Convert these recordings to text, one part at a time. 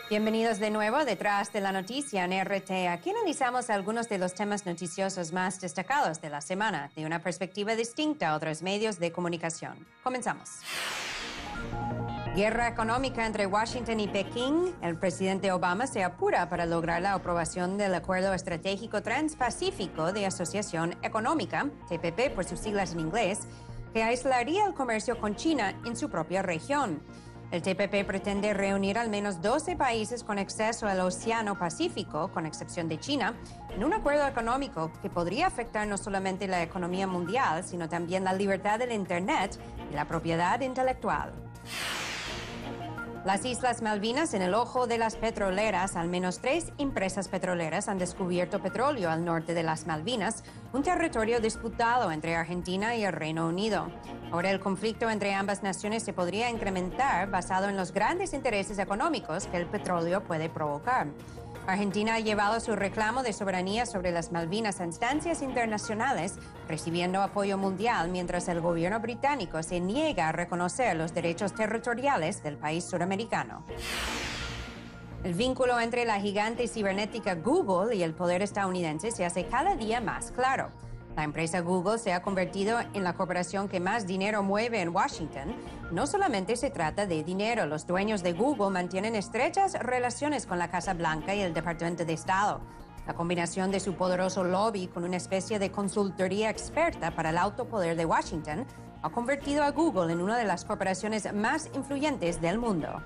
Bienvenidos de nuevo a Detrás de la Noticia en RT. Aquí analizamos algunos de los temas noticiosos más destacados de la semana, de una perspectiva distinta a otros medios de comunicación. Comenzamos. Guerra económica entre Washington y Pekín. El presidente Obama se apura para lograr la aprobación del Acuerdo Estratégico Transpacífico de Asociación Económica, TPP por sus siglas en inglés, que aislaría el comercio con China en su propia región. El TPP pretende reunir al menos 12 países con acceso al Océano Pacífico, con excepción de China, en un acuerdo económico que podría afectar no solamente la economía mundial, sino también la libertad del Internet y la propiedad intelectual. Las Islas Malvinas en el ojo de las petroleras. Al menos 3 empresas petroleras han descubierto petróleo al norte de las Malvinas, un territorio disputado entre Argentina y el Reino Unido. Ahora el conflicto entre ambas naciones se podría incrementar basado en los grandes intereses económicos que el petróleo puede provocar. Argentina ha llevado su reclamo de soberanía sobre las Malvinas a instancias internacionales, recibiendo apoyo mundial, mientras el gobierno británico se niega a reconocer los derechos territoriales del país suramericano. El vínculo entre la gigante cibernética Google y el poder estadounidense se hace cada día más claro. La empresa Google se ha convertido en la corporación que más dinero mueve en Washington. No solamente se trata de dinero, los dueños de Google mantienen estrechas relaciones con la Casa Blanca y el Departamento de Estado. La combinación de su poderoso lobby con una especie de consultoría experta para el alto poder de Washington ha convertido a Google en una de las corporaciones más influyentes del mundo.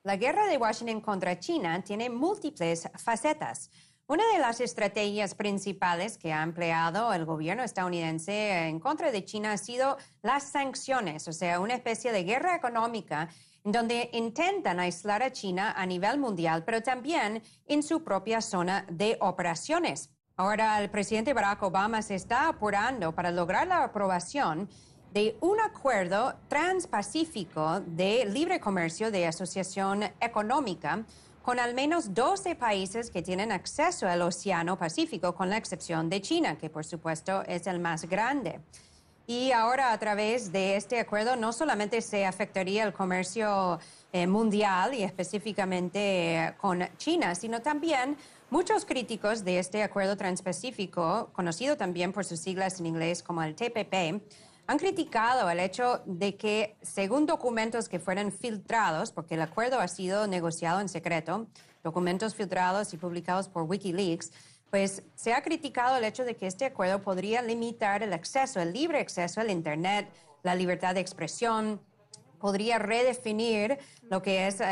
La guerra de Washington contra China tiene múltiples facetas. Una de las estrategias principales que ha empleado el gobierno estadounidense en contra de China ha sido las sanciones, o sea, una especie de guerra económica en donde intentan aislar a China a nivel mundial, pero también en su propia zona de operaciones. Ahora, el presidente Barack Obama se está apurando para lograr la aprobación de un acuerdo transpacífico de libre comercio de asociación económica con al menos 12 países que tienen acceso al Océano Pacífico, con la excepción de China, que por supuesto es el más grande. Y ahora, a través de este acuerdo, no solamente se afectaría el comercio mundial y específicamente con China, sino también muchos críticos de este acuerdo transpacífico, conocido también por sus siglas en inglés como el TPP, han criticado el hecho de que, según documentos que fueron filtrados, porque el acuerdo ha sido negociado en secreto, documentos filtrados y publicados por Wikileaks, pues se ha criticado el hecho de que este acuerdo podría limitar el acceso, el libre acceso al Internet, la libertad de expresión, podría redefinir lo que es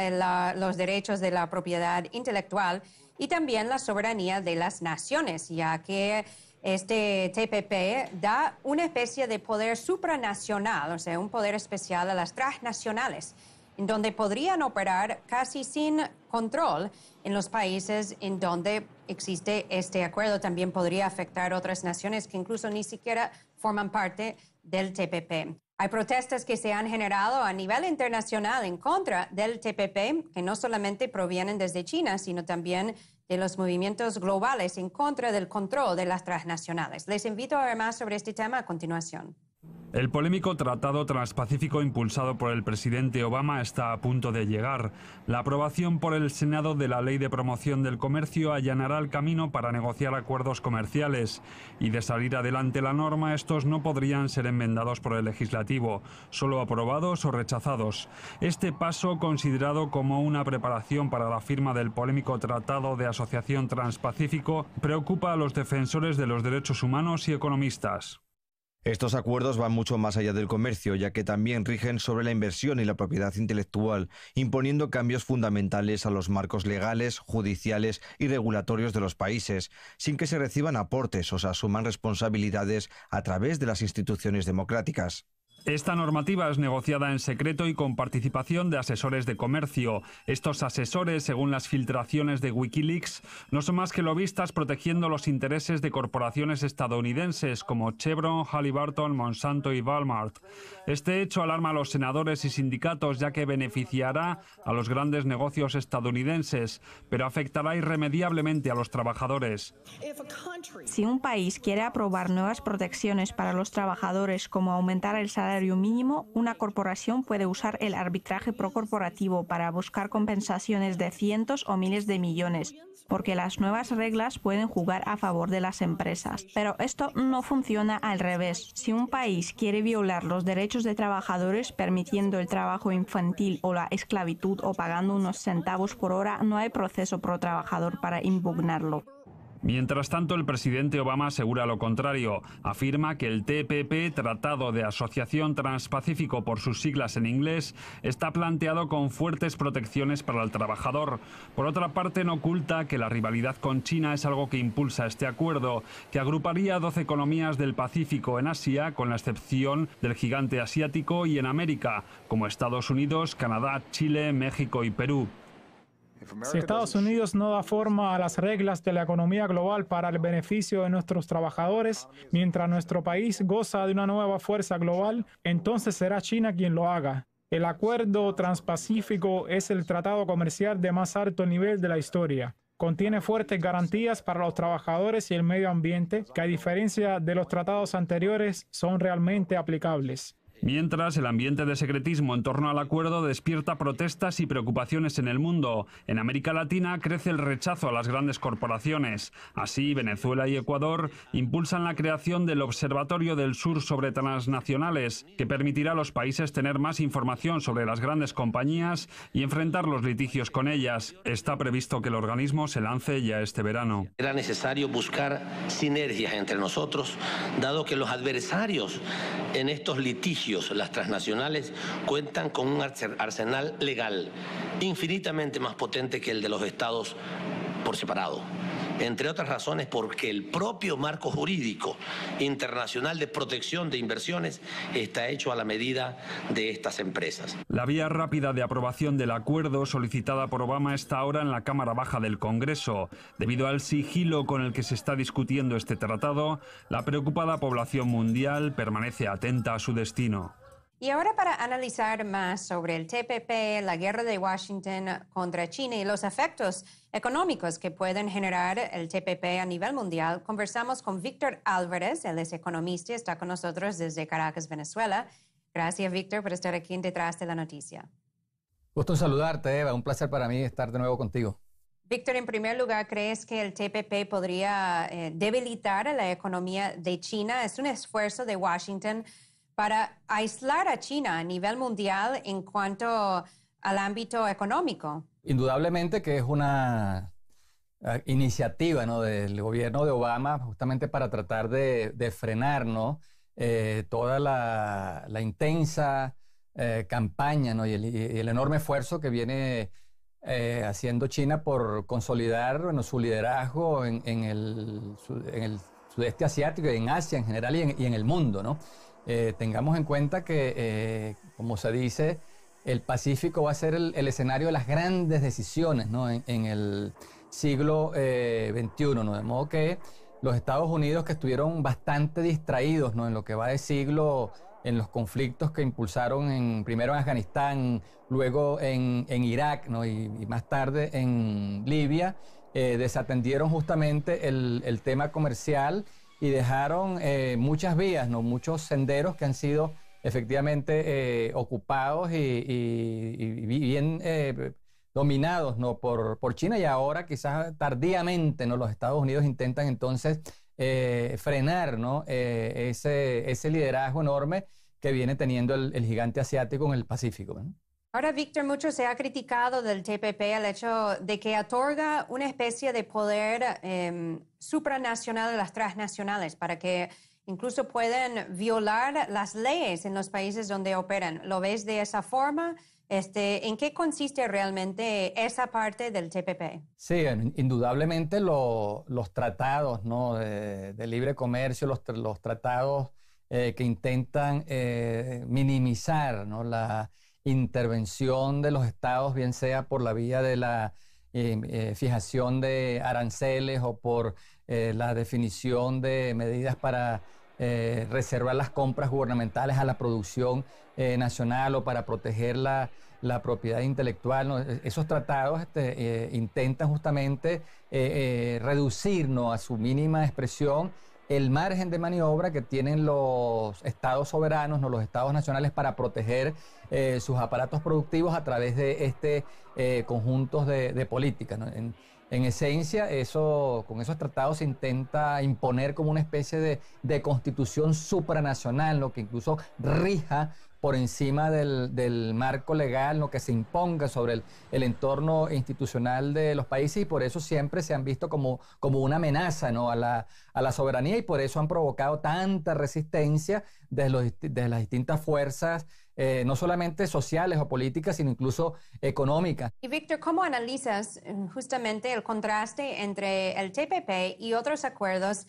los derechos de la propiedad intelectual y también la soberanía de las naciones, ya que este TPP da una especie de poder supranacional, o sea, un poder especial a las transnacionales, en donde podrían operar casi sin control en los países en donde existe este acuerdo. También podría afectar a otras naciones que incluso ni siquiera forman parte del TPP. Hay protestas que se han generado a nivel internacional en contra del TPP, que no solamente provienen desde China, sino también de los movimientos globales en contra del control de las transnacionales. Les invito a ver más sobre este tema a continuación. El polémico Tratado Transpacífico impulsado por el presidente Obama está a punto de llegar. La aprobación por el Senado de la Ley de Promoción del Comercio allanará el camino para negociar acuerdos comerciales. Y de salir adelante la norma, estos no podrían ser enmendados por el legislativo, solo aprobados o rechazados. Este paso, considerado como una preparación para la firma del polémico Tratado de Asociación Transpacífico, preocupa a los defensores de los derechos humanos y economistas. Estos acuerdos van mucho más allá del comercio, ya que también rigen sobre la inversión y la propiedad intelectual, imponiendo cambios fundamentales a los marcos legales, judiciales y regulatorios de los países, sin que se reciban aportes o se asuman responsabilidades a través de las instituciones democráticas. Esta normativa es negociada en secreto y con participación de asesores de comercio. Estos asesores, según las filtraciones de Wikileaks, no son más que lobistas protegiendo los intereses de corporaciones estadounidenses como Chevron, Halliburton, Monsanto y Walmart. Este hecho alarma a los senadores y sindicatos, ya que beneficiará a los grandes negocios estadounidenses, pero afectará irremediablemente a los trabajadores. Si un país quiere aprobar nuevas protecciones para los trabajadores, como aumentar el salario salario mínimo, una corporación puede usar el arbitraje procorporativo para buscar compensaciones de cientos o miles de millones, porque las nuevas reglas pueden jugar a favor de las empresas. Pero esto no funciona al revés. Si un país quiere violar los derechos de trabajadores permitiendo el trabajo infantil o la esclavitud o pagando unos centavos por hora, no hay proceso pro trabajador para impugnarlo. Mientras tanto, el presidente Obama asegura lo contrario. Afirma que el TPP, Tratado de Asociación Transpacífico por sus siglas en inglés, está planteado con fuertes protecciones para el trabajador. Por otra parte, no oculta que la rivalidad con China es algo que impulsa este acuerdo, que agruparía 12 economías del Pacífico en Asia, con la excepción del gigante asiático, y en América, como Estados Unidos, Canadá, Chile, México y Perú. Si Estados Unidos no da forma a las reglas de la economía global para el beneficio de nuestros trabajadores, mientras nuestro país goza de una nueva fuerza global, entonces será China quien lo haga. El Acuerdo Transpacífico es el tratado comercial de más alto nivel de la historia. Contiene fuertes garantías para los trabajadores y el medio ambiente, que a diferencia de los tratados anteriores, son realmente aplicables. Mientras, el ambiente de secretismo en torno al acuerdo despierta protestas y preocupaciones en el mundo. En América Latina crece el rechazo a las grandes corporaciones. Así, Venezuela y Ecuador impulsan la creación del Observatorio del Sur sobre transnacionales, que permitirá a los países tener más información sobre las grandes compañías y enfrentar los litigios con ellas. Está previsto que el organismo se lance ya este verano. Era necesario buscar sinergias entre nosotros, dado que los adversarios en estos litigios, las transnacionales, cuentan con un arsenal legal infinitamente más potente que el de los estados por separado. Entre otras razones porque el propio marco jurídico internacional de protección de inversiones está hecho a la medida de estas empresas. La vía rápida de aprobación del acuerdo solicitada por Obama está ahora en la Cámara Baja del Congreso. Debido al sigilo con el que se está discutiendo este tratado, la preocupada población mundial permanece atenta a su destino. Y ahora, para analizar más sobre el TPP, la guerra de Washington contra China y los efectos económicos que pueden generar el TPP a nivel mundial, conversamos con Víctor Álvarez. Él es economista y está con nosotros desde Caracas, Venezuela. Gracias, Víctor, por estar aquí en Detrás de la Noticia. Gusto en saludarte, Eva. Un placer para mí estar de nuevo contigo. Víctor, en primer lugar, ¿crees que el TPP podría debilitar a la economía de China? Es un esfuerzo de Washington para aislar a China a nivel mundial en cuanto al ámbito económico. Indudablemente que es una iniciativa, ¿no?, del gobierno de Obama justamente para tratar de frenar, ¿no?, toda la intensa campaña, ¿no?, y el enorme esfuerzo que viene haciendo China por consolidar, bueno, su liderazgo en el sudeste asiático y en Asia en general y en el mundo, ¿no? Tengamos en cuenta que, como se dice, el Pacífico va a ser el escenario de las grandes decisiones, ¿no?, en el siglo XXI, ¿no? De modo que los Estados Unidos, que estuvieron bastante distraídos, ¿no?, en lo que va de siglo, en los conflictos que impulsaron primero en Afganistán, luego en Irak, ¿no?, y más tarde en Libia, desatendieron justamente el tema comercial y dejaron muchas vías, ¿no?, muchos senderos que han sido efectivamente ocupados y bien dominados, ¿no?, por China, y ahora quizás tardíamente, ¿no?, los Estados Unidos intentan entonces frenar, ¿no?, ese liderazgo enorme que viene teniendo el gigante asiático en el Pacífico, ¿no? Ahora, Víctor, mucho se ha criticado del TPP el hecho de que otorga una especie de poder supranacional a las transnacionales para que incluso puedan violar las leyes en los países donde operan. ¿Lo ves de esa forma? ¿En qué consiste realmente esa parte del TPP? Sí, indudablemente los tratados, ¿no?, de libre comercio, los tratados que intentan minimizar, ¿no?, la intervención de los estados, bien sea por la vía de la fijación de aranceles o por la definición de medidas para reservar las compras gubernamentales a la producción nacional o para proteger la propiedad intelectual, ¿no? Esos tratados intentan justamente reducir, ¿no?, a su mínima expresión el margen de maniobra que tienen los estados soberanos, ¿no? Los estados nacionales para proteger sus aparatos productivos a través de conjuntos de políticas, ¿no? En esencia, con esos tratados se intenta imponer como una especie de constitución supranacional, ¿no? Que incluso rija por encima del marco legal, lo que se imponga sobre el entorno institucional de los países, y por eso siempre se han visto como una amenaza, ¿no? a la soberanía, y por eso han provocado tanta resistencia desde las distintas fuerzas, no solamente sociales o políticas, sino incluso económicas. Y Víctor, ¿cómo analizas justamente el contraste entre el TPP y otros acuerdos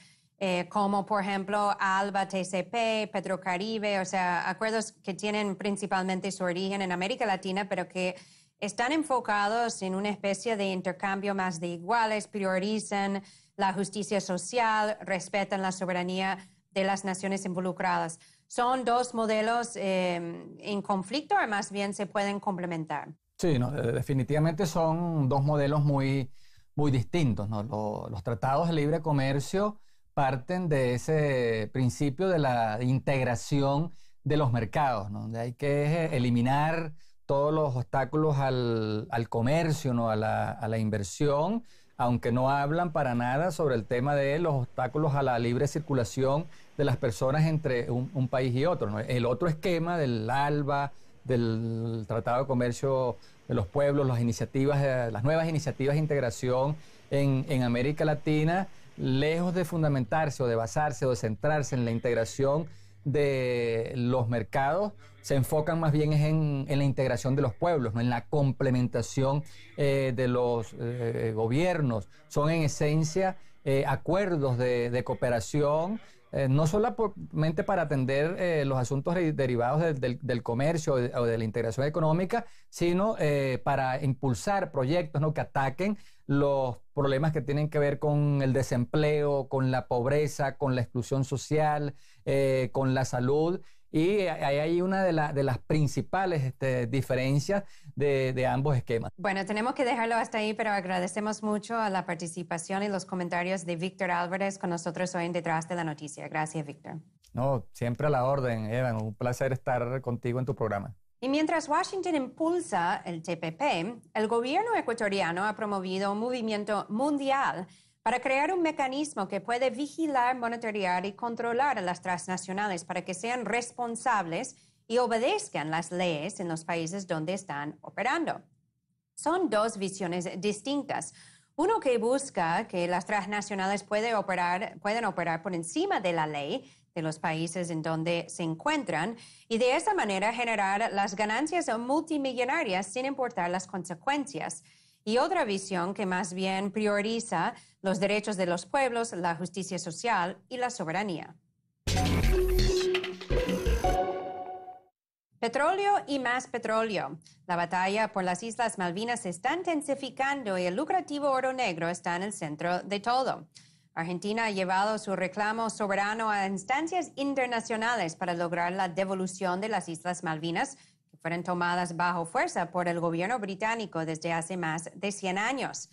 como por ejemplo ALBA, TCP, Petrocaribe, o sea, acuerdos que tienen principalmente su origen en América Latina, pero que están enfocados en una especie de intercambio más de iguales, priorizan la justicia social, respetan la soberanía de las naciones involucradas? ¿Son dos modelos en conflicto o más bien se pueden complementar? Sí, no, definitivamente son dos modelos muy, muy distintos, ¿no? Los tratados de libre comercio parten de ese principio de la integración de los mercados, ¿no? Donde hay que eliminar todos los obstáculos al comercio, ¿no? a la inversión, aunque no hablan para nada sobre el tema de los obstáculos a la libre circulación de las personas entre un país y otro, ¿no? El otro esquema del ALBA, del Tratado de Comercio de los Pueblos, las nuevas iniciativas de integración en América Latina, lejos de fundamentarse o de basarse o de centrarse en la integración de los mercados, se enfocan más bien en la integración de los pueblos, ¿no? En la complementación de los gobiernos. Son en esencia acuerdos de cooperación, no solamente para atender los asuntos derivados del comercio o de la integración económica, sino para impulsar proyectos, ¿no? Que ataquen los problemas que tienen que ver con el desempleo, con la pobreza, con la exclusión social, con la salud. Y ahí hay una de las principales diferencias de ambos esquemas. Bueno, tenemos que dejarlo hasta ahí, pero agradecemos mucho a la participación y los comentarios de Víctor Álvarez con nosotros hoy en Detrás de la Noticia. Gracias, Víctor. No, siempre a la orden, Evan. Un placer estar contigo en tu programa. Y mientras Washington impulsa el TPP, el gobierno ecuatoriano ha promovido un movimiento mundial para crear un mecanismo que puede vigilar, monitorear y controlar a las transnacionales para que sean responsables y obedezcan las leyes en los países donde están operando. Son dos visiones distintas. Uno que busca que las transnacionales pueden operar por encima de la ley de los países en donde se encuentran y de esa manera generar las ganancias multimillonarias sin importar las consecuencias. Y otra visión que más bien prioriza los derechos de los pueblos, la justicia social y la soberanía. Petróleo y más petróleo. La batalla por las Islas Malvinas se está intensificando y el lucrativo oro negro está en el centro de todo. Argentina ha llevado su reclamo soberano a instancias internacionales para lograr la devolución de las Islas Malvinas, que fueron tomadas bajo fuerza por el gobierno británico desde hace más de 100 años.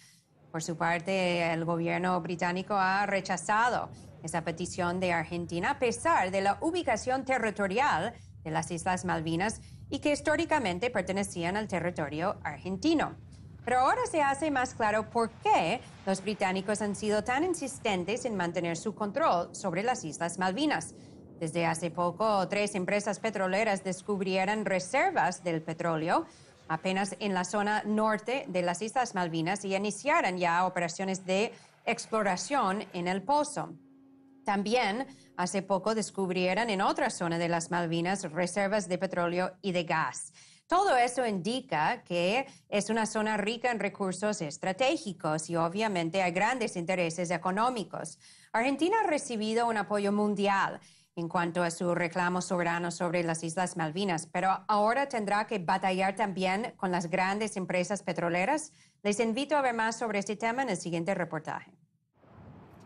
Por su parte, el gobierno británico ha rechazado esa petición de Argentina a pesar de la ubicación territorial de las Islas Malvinas y que históricamente pertenecían al territorio argentino. Pero ahora se hace más claro por qué los británicos han sido tan insistentes en mantener su control sobre las Islas Malvinas. Desde hace poco, 3 empresas petroleras descubrieron reservas del petróleo apenas en la zona norte de las Islas Malvinas y iniciaron ya operaciones de exploración en el pozo. También hace poco descubrieron en otra zona de las Malvinas reservas de petróleo y de gas. Todo eso indica que es una zona rica en recursos estratégicos y obviamente hay grandes intereses económicos. Argentina ha recibido un apoyo mundial en cuanto a su reclamo soberano sobre las Islas Malvinas, pero ahora tendrá que batallar también con las grandes empresas petroleras. Les invito a ver más sobre este tema en el siguiente reportaje.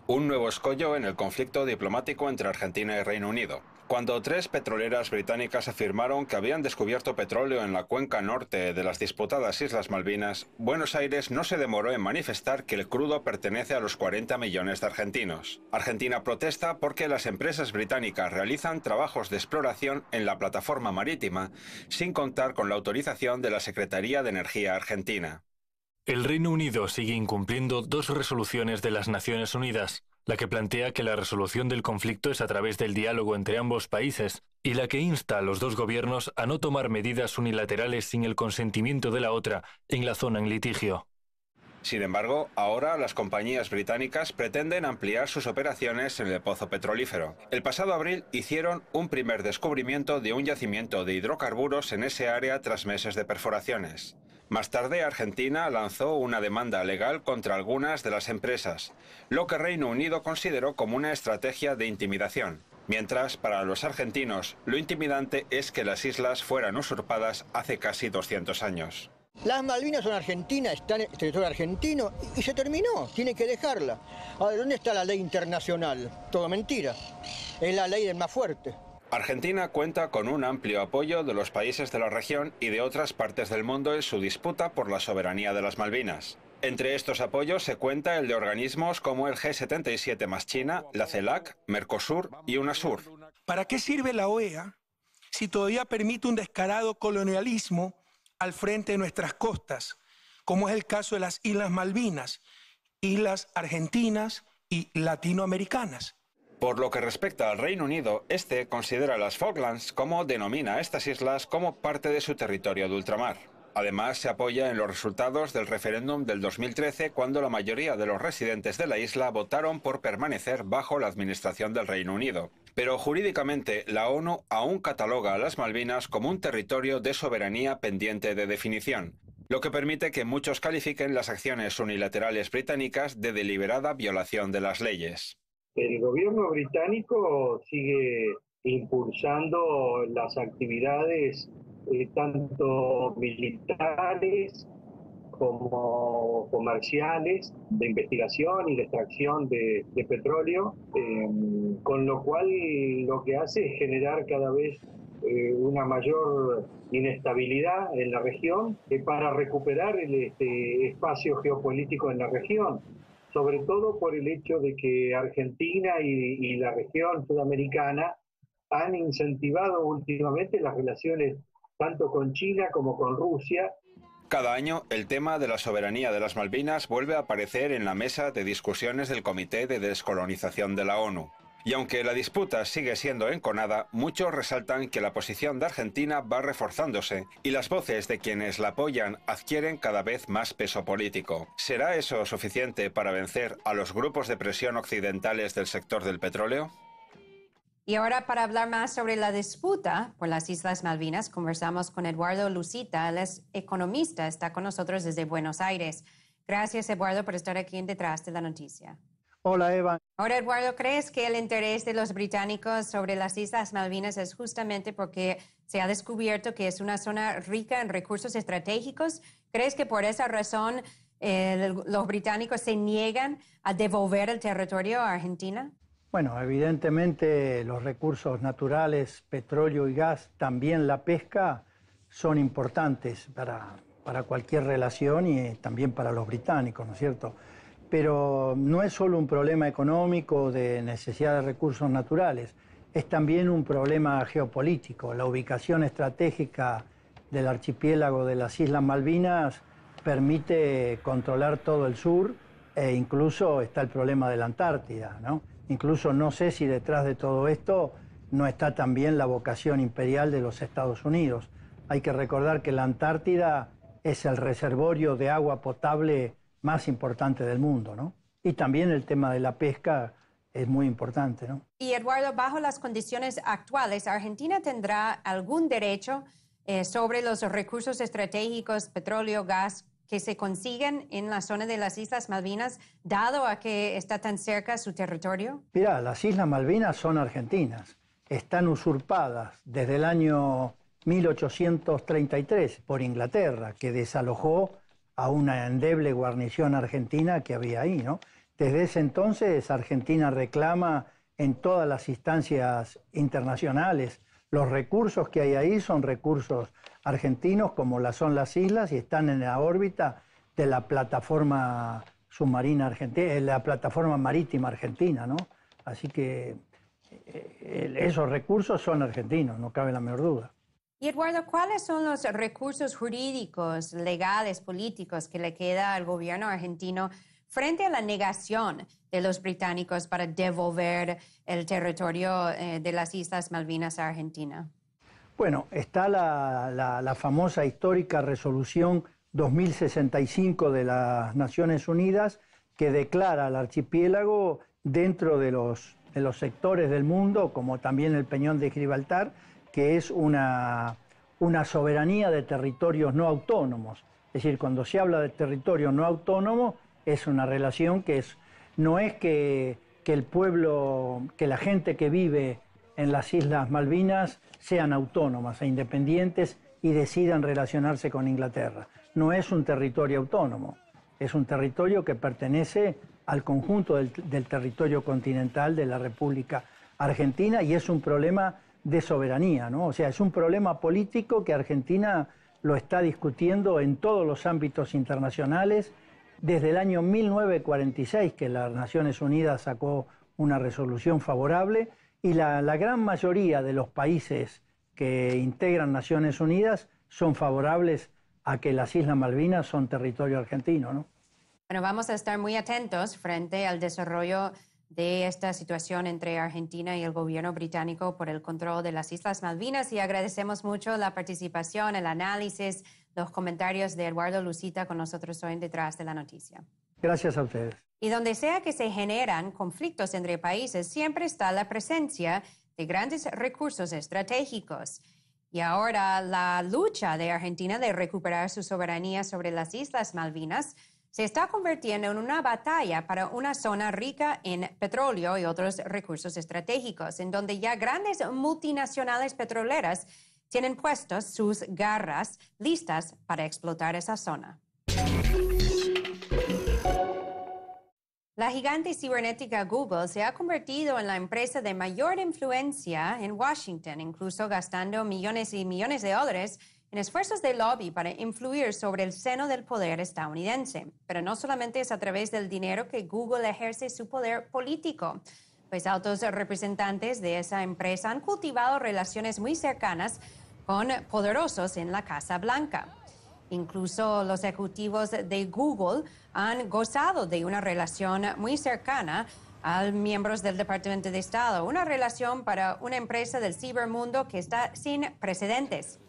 Un nuevo escollo en el conflicto diplomático entre Argentina y Reino Unido. Cuando 3 petroleras británicas afirmaron que habían descubierto petróleo en la cuenca norte de las disputadas Islas Malvinas, Buenos Aires no se demoró en manifestar que el crudo pertenece a los 40 millones de argentinos. Argentina protesta porque las empresas británicas realizan trabajos de exploración en la plataforma marítima sin contar con la autorización de la Secretaría de Energía argentina. El Reino Unido sigue incumpliendo 2 resoluciones de las Naciones Unidas, la que plantea que la resolución del conflicto es a través del diálogo entre ambos países y la que insta a los 2 gobiernos a no tomar medidas unilaterales sin el consentimiento de la otra en la zona en litigio. Sin embargo, ahora las compañías británicas pretenden ampliar sus operaciones en el pozo petrolífero. El pasado abril hicieron un primer descubrimiento de un yacimiento de hidrocarburos en ese área tras meses de perforaciones. Más tarde, Argentina lanzó una demanda legal contra algunas de las empresas, lo que Reino Unido consideró como una estrategia de intimidación. Mientras, para los argentinos, lo intimidante es que las islas fueran usurpadas hace casi 200 años. Las Malvinas son argentinas, están en territorio argentino y se terminó, tiene que dejarla. Ahora, ¿dónde está la ley internacional? Todo mentira, es la ley del más fuerte. Argentina cuenta con un amplio apoyo de los países de la región y de otras partes del mundo en su disputa por la soberanía de las Malvinas. Entre estos apoyos se cuenta el de organismos como el G77 más China, la CELAC, Mercosur y UNASUR. ¿Para qué sirve la OEA si todavía permite un descarado colonialismo al frente de nuestras costas, como es el caso de las Islas Malvinas, islas argentinas y latinoamericanas? Por lo que respecta al Reino Unido, este considera las Falklands, como denomina a estas islas, como parte de su territorio de ultramar. Además, se apoya en los resultados del referéndum del 2013, cuando la mayoría de los residentes de la isla votaron por permanecer bajo la administración del Reino Unido. Pero jurídicamente, la ONU aún cataloga a las Malvinas como un territorio de soberanía pendiente de definición, lo que permite que muchos califiquen las acciones unilaterales británicas de deliberada violación de las leyes. El gobierno británico sigue impulsando las actividades tanto militares como comerciales, de investigación y de extracción de petróleo, con lo cual lo que hace es generar cada vez una mayor inestabilidad en la región para recuperar el espacio geopolítico en la región, sobre todo por el hecho de que Argentina y la región sudamericana han incentivado últimamente las relaciones tanto con China como con Rusia. Cada año, el tema de la soberanía de las Malvinas vuelve a aparecer en la mesa de discusiones del Comité de Descolonización de la ONU. Y aunque la disputa sigue siendo enconada, muchos resaltan que la posición de Argentina va reforzándose y las voces de quienes la apoyan adquieren cada vez más peso político. ¿Será eso suficiente para vencer a los grupos de presión occidentales del sector del petróleo? Y ahora, para hablar más sobre la disputa por las Islas Malvinas, conversamos con Eduardo Lucita. Él es economista, está con nosotros desde Buenos Aires. Gracias, Eduardo, por estar aquí en Detrás de la Noticia. Hola, Eva. Ahora, Eduardo, ¿crees que el interés de los británicos sobre las Islas Malvinas es justamente porque se ha descubierto que es una zona rica en recursos estratégicos? ¿Crees que por esa razón los británicos se niegan a devolver el territorio a Argentina? Bueno, evidentemente los recursos naturales, petróleo y gas, también la pesca, son importantes para cualquier relación y también para los británicos, ¿no es cierto? Pero no es solo un problema económico de necesidad de recursos naturales, es también un problema geopolítico. La ubicación estratégica del archipiélago de las Islas Malvinas permite controlar todo el sur e incluso está el problema de la Antártida, ¿no? Incluso no sé si detrás de todo esto no está también la vocación imperial de los Estados Unidos. Hay que recordar que la Antártida es el reservorio de agua potable más importante del mundo, ¿no? Y también el tema de la pesca es muy importante, ¿no? Y Eduardo, bajo las condiciones actuales, ¿Argentina tendrá algún derecho sobre los recursos estratégicos, petróleo, gas, que se consiguen en la zona de las Islas Malvinas, dado a que está tan cerca su territorio? Mira, las Islas Malvinas son argentinas. Están usurpadas desde el año 1833 por Inglaterra, que desalojó a una endeble guarnición argentina que había ahí, ¿no? Desde ese entonces, Argentina reclama en todas las instancias internacionales. Los recursos que hay ahí son recursos argentinos, como son las islas, y están en la órbita de la plataforma submarina argentina, la plataforma marítima argentina, ¿no? Así que esos recursos son argentinos, no cabe la menor duda. Y Eduardo, ¿cuáles son los recursos jurídicos, legales, políticos que le queda al gobierno argentino frente a la negación de los británicos para devolver el territorio de las Islas Malvinas a Argentina? Bueno, está la famosa histórica resolución 2065 de las Naciones Unidas, que declara al archipiélago dentro de los sectores del mundo, como también el Peñón de Gibraltar, que es una soberanía de territorios no autónomos. Es decir, cuando se habla de territorio no autónomo, es una relación que no es que el pueblo, que la gente que vive en las Islas Malvinas sean autónomas e independientes y decidan relacionarse con Inglaterra. No es un territorio autónomo, es un territorio que pertenece al conjunto del territorio continental de la República Argentina, y es un problema de soberanía, ¿no? O sea, es un problema político que Argentina lo está discutiendo en todos los ámbitos internacionales desde el año 1946, que las Naciones Unidas sacó una resolución favorable, y la gran mayoría de los países que integran Naciones Unidas son favorables a que las Islas Malvinas son territorio argentino, ¿no? Bueno, vamos a estar muy atentos frente al desarrollo de esta situación entre Argentina y el gobierno británico por el control de las Islas Malvinas, y agradecemos mucho la participación, el análisis, los comentarios de Eduardo Lucita con nosotros hoy en Detrás de la Noticia. Gracias a ustedes. Y donde sea que se generan conflictos entre países, siempre está la presencia de grandes recursos estratégicos. Y ahora la lucha de Argentina de recuperar su soberanía sobre las Islas Malvinas se está convirtiendo en una batalla para una zona rica en petróleo y otros recursos estratégicos, en donde ya grandes multinacionales petroleras tienen puestos sus garras listas para explotar esa zona. La gigante cibernética Google se ha convertido en la empresa de mayor influencia en Washington, incluso gastando millones y millones de dólares en esfuerzos de lobby para influir sobre el seno del poder estadounidense. Pero no solamente es a través del dinero que Google ejerce su poder político, pues altos representantes de esa empresa han cultivado relaciones muy cercanas con poderosos en la Casa Blanca. Incluso los ejecutivos de Google han gozado de una relación muy cercana a miembros del Departamento de Estado, una relación para una empresa del cibermundo que está sin precedentes.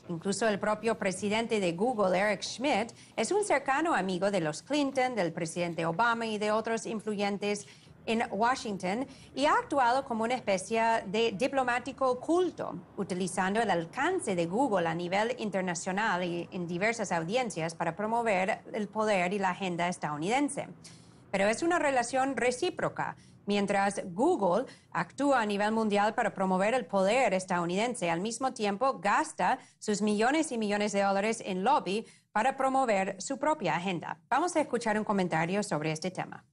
Incluso el propio presidente de Google, Eric Schmidt, es un cercano amigo de los Clinton, del presidente Obama y de otros influyentes en Washington, y ha actuado como una especie de diplomático oculto, utilizando el alcance de Google a nivel internacional y en diversas audiencias para promover el poder y la agenda estadounidense. Pero es una relación recíproca. Mientras Google actúa a nivel mundial para promover el poder estadounidense, al mismo tiempo gasta sus millones y millones de dólares en lobby para promover su propia agenda. Vamos a escuchar un comentario sobre este tema.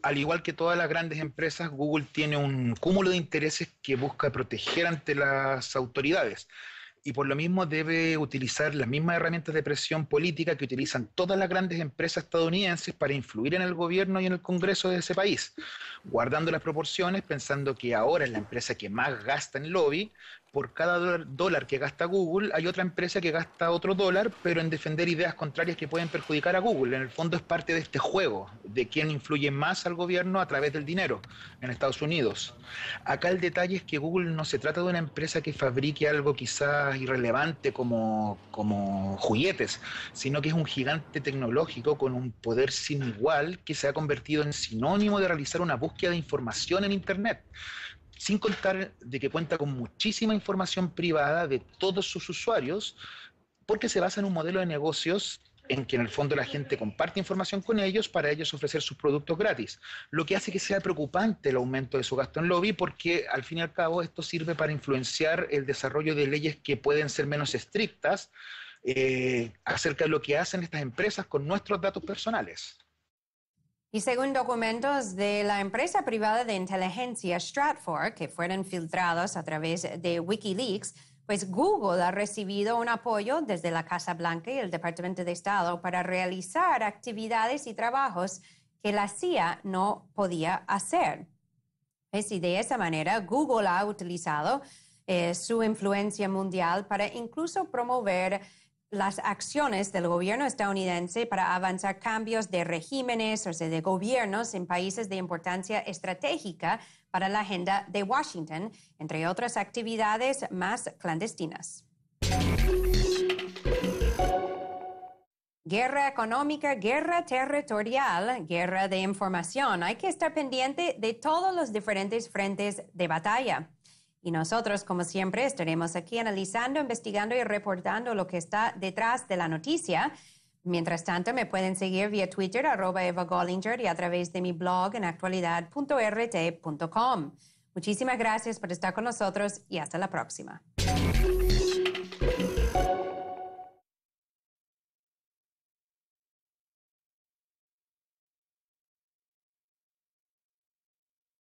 Al igual que todas las grandes empresas, Google tiene un cúmulo de intereses que busca proteger ante las autoridades, y por lo mismo debe utilizar las mismas herramientas de presión política que utilizan todas las grandes empresas estadounidenses para influir en el gobierno y en el Congreso de ese país, guardando las proporciones, pensando que ahora es la empresa que más gasta en lobby. Por cada dólar que gasta Google, hay otra empresa que gasta otro dólar, pero en defender ideas contrarias que pueden perjudicar a Google. En el fondo es parte de este juego, de quién influye más al gobierno a través del dinero en Estados Unidos. Acá el detalle es que Google no se trata de una empresa que fabrique algo quizás irrelevante como juguetes, sino que es un gigante tecnológico con un poder sin igual que se ha convertido en sinónimo de realizar una búsqueda de información en Internet. Sin contar de que cuenta con muchísima información privada de todos sus usuarios, porque se basa en un modelo de negocios en que en el fondo la gente comparte información con ellos para ellos ofrecer sus productos gratis, lo que hace que sea preocupante el aumento de su gasto en lobby, porque al fin y al cabo esto sirve para influenciar el desarrollo de leyes que pueden ser menos estrictas acerca de lo que hacen estas empresas con nuestros datos personales. Y según documentos de la empresa privada de inteligencia Stratfor, que fueron filtrados a través de Wikileaks, pues Google ha recibido un apoyo desde la Casa Blanca y el Departamento de Estado para realizar actividades y trabajos que la CIA no podía hacer. Y de esa manera, Google ha utilizado su influencia mundial para incluso promover las acciones del gobierno estadounidense para avanzar cambios de regímenes, o sea, de gobiernos en países de importancia estratégica para la agenda de Washington, entre otras actividades más clandestinas. Guerra económica, guerra territorial, guerra de información. Hay que estar pendiente de todos los diferentes frentes de batalla. Y nosotros, como siempre, estaremos aquí analizando, investigando y reportando lo que está detrás de la noticia. Mientras tanto, me pueden seguir vía Twitter, @EvaGollinger, y a través de mi blog en actualidad.rt.com. Muchísimas gracias por estar con nosotros y hasta la próxima.